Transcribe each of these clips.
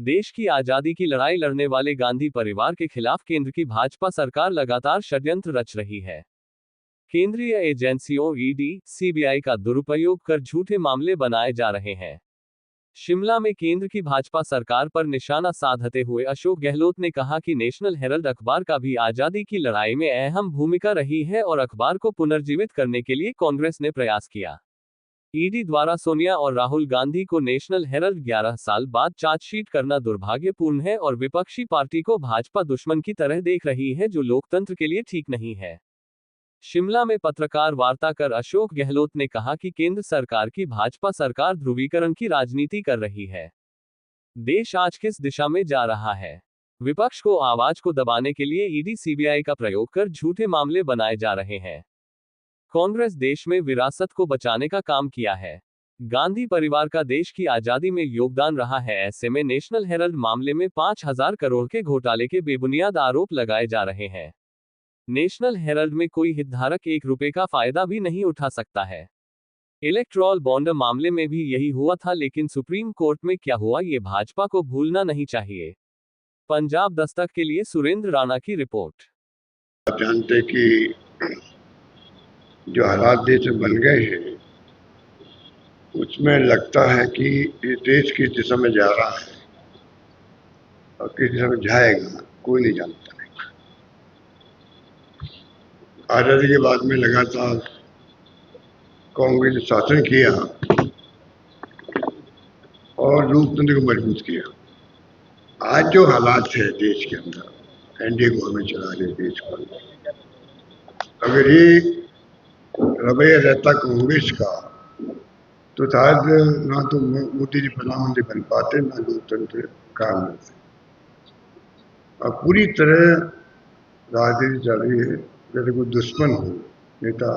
देश की आजादी की लड़ाई लड़ने वाले गांधी परिवार के खिलाफ केंद्र की भाजपा सरकार लगातार षड्यंत्र रच रही है। केंद्रीय एजेंसियों ईडी, सीबीआई का दुरुपयोग कर झूठे मामले बनाए जा रहे हैं। शिमला में केंद्र की भाजपा सरकार पर निशाना साधते हुए अशोक गहलोत ने कहा कि नेशनल हेराल्ड अखबार का भी आजादी की लड़ाई में अहम भूमिका रही है और अखबार को पुनर्जीवित करने के लिए कांग्रेस ने प्रयास किया। ईडी द्वारा सोनिया और राहुल गांधी को नेशनल हेराल्ड 11 साल बाद चार्जशीट करना दुर्भाग्यपूर्ण है और विपक्षी पार्टी को भाजपा दुश्मन की तरह देख रही है, जो लोकतंत्र के लिए ठीक नहीं है। शिमला में पत्रकार वार्ता कर अशोक गहलोत ने कहा कि केंद्र सरकार की भाजपा सरकार ध्रुवीकरण की राजनीति कर रही है। देश आज किस दिशा में जा रहा है? विपक्ष को आवाज को दबाने के लिए ईडी सीबीआई का प्रयोग कर झूठे मामले बनाए जा रहे हैं। कांग्रेस देश में विरासत को बचाने का काम किया है। गांधी परिवार का देश की आजादी में योगदान रहा है। ऐसे में नेशनल हेराल्ड मामले में 5,000 करोड़ के घोटाले के बेबुनियाद आरोप लगाए जा रहे हैं। नेशनल हेराल्ड में कोई हितधारक 1 रुपए का फायदा भी नहीं उठा सकता है। इलेक्टोरल बॉन्ड मामले में भी यही हुआ था, लेकिन सुप्रीम कोर्ट में क्या हुआ ये भाजपा को भूलना नहीं चाहिए। पंजाब दस्तक के लिए सुरेंद्र राणा की रिपोर्ट। आप जानते कि जो हालात देश में बन गए हैं उसमें लगता है कि ये देश किस दिशा में जा रहा है और किस दिशा में जाएगा कोई नहीं जानता। आजादी के बाद में लगातार कांग्रेस ने शासन किया और लोकतंत्र को मजबूत किया। आज जो हालात है देश के अंदर, एनडीए गवर्नमेंट चला रही है देश को, अगर ये रवैया रहता कांग्रेस का तो शायद ना तो मोदी जी प्रधानमंत्री बन पाते, ना लोकतंत्र काम करते। अब पूरी तरह राजनीति चल रही है जैसे कोई दुश्मन हो, नेता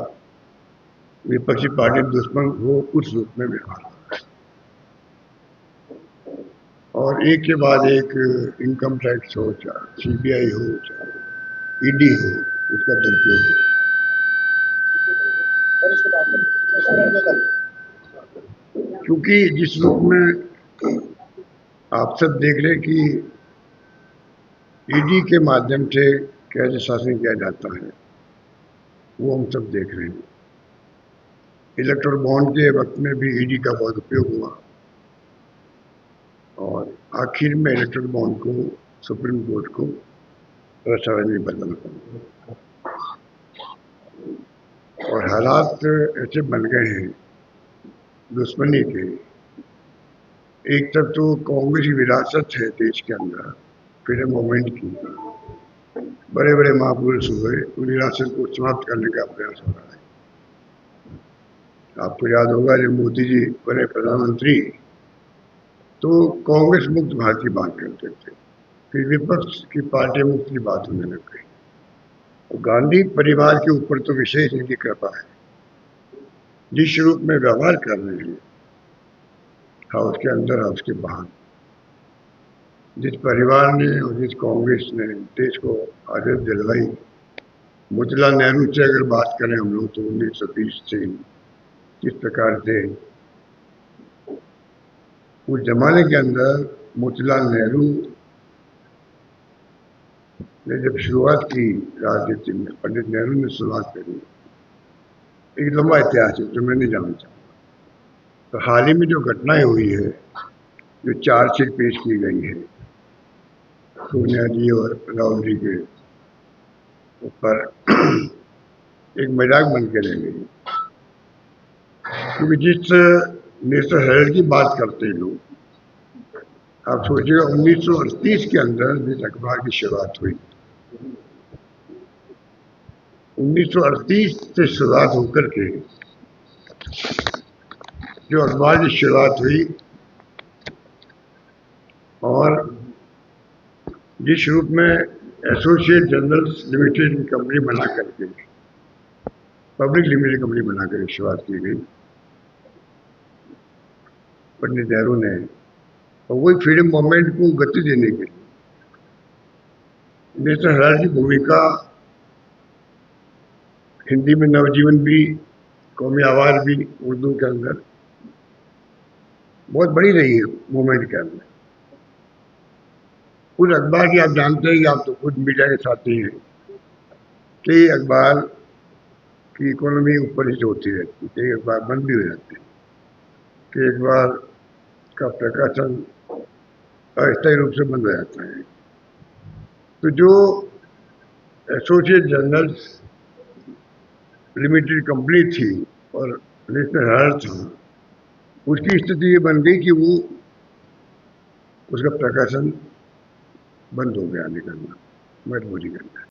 विपक्षी पार्टी दुश्मन हो, उस रूप में व्यवहार है। और एक के बाद एक इनकम टैक्स हो, चाहे सीबीआई हो, चाहे ईडी हो, उसका दुरुपयोग हो। क्योंकि जिस रूप में आप सब देख रहे कि ईडी के माध्यम से कैसे शासन किया जाता है, वो हम सब देख रहे हैं। इलेक्टोरल बॉन्ड के वक्त में भी ईडी का बहुत उपयोग हुआ और आखिर में इलेक्टोरल बॉन्ड को सुप्रीम कोर्ट को राष्ट्रवादी में बदलना पड़ा और हालात ऐसे बन गए हैं दुश्मनी के। एक तरफ तो कांग्रेस की विरासत है देश के अंदर, फ्रीडम मूवमेंट की, बड़े बड़े महापुरुष हुए, उन विरासत को समाप्त करने का प्रयास हो रहा है। आपको याद होगा जब मोदी जी बने प्रधानमंत्री तो कांग्रेस मुक्त भारत की बात करते थे, फिर विपक्ष की पार्टी मुक्त की बात होने लग गई। तो गांधी परिवार के ऊपर तो विशेष इनकी कृपा है। जिस रूप में व्यवहार कर रहे हैं हाउस के अंदर, हाउस के बाहर, जिस परिवार ने और जिस कांग्रेस ने देश को आजादी दिलवाई, मोतीलाल नेहरू से अगर बात करें हम लोग तो 1920 से किस प्रकार से उस जमाने के अंदर मोतीलाल नेहरू ने जब शुरुआत की राजनीति में, पंडित नेहरू ने शुरुआत करी, एक लंबा इतिहास है जो मैं नहीं जानना चाहूँगा। तो हाल ही में जो घटनाएं हुई है, जो चार्जशीट पेश की गई है सोनिया जी और राहुल जी के ऊपर, एक मजाक बन के रह गई। क्योंकि जिस नेशनल हेराल्ड की बात करते हैं लोग, आप सोचिएगा 1938 के अंदर जिस अखबार की शुरुआत हुई, 1938 से शुरुआत होकर के जो अखबार की शुरुआत हुई और जिस रूप में एसोसिएट जर्नल्स लिमिटेड की कंपनी बना करके, पब्लिक लिमिटेड कंपनी बना कर शुरुआत की गई पंडित नेहरू ने, और वही फ्रीडम मूवमेंट को गति देने के लिए नेशनल हेराल्ड की भूमिका हिंदी में नवजीवन भी, कौमी आवाज भी उर्दू के अंदर बहुत बड़ी रही है मूवमेंट के अंदर। उस अखबार की आप जानते हैं कि आप तो खुद मीडिया के साथी हैं, कई अखबार की इकोनॉमी ऊपर नीचे होती रहती है, कई अखबार बंद भी हो जाते हैं, कई अखबार का प्रकाशन अस्थायी रूप से बंद हो जाता है। तो जो एसोसिएट जर्नल्स लिमिटेड कंपनी थी और नेशनल हेराल्ड था, उसकी स्थिति ये बन गई कि वो उसका प्रकाशन बंद हो गया, निकलना, मजबूरी करना।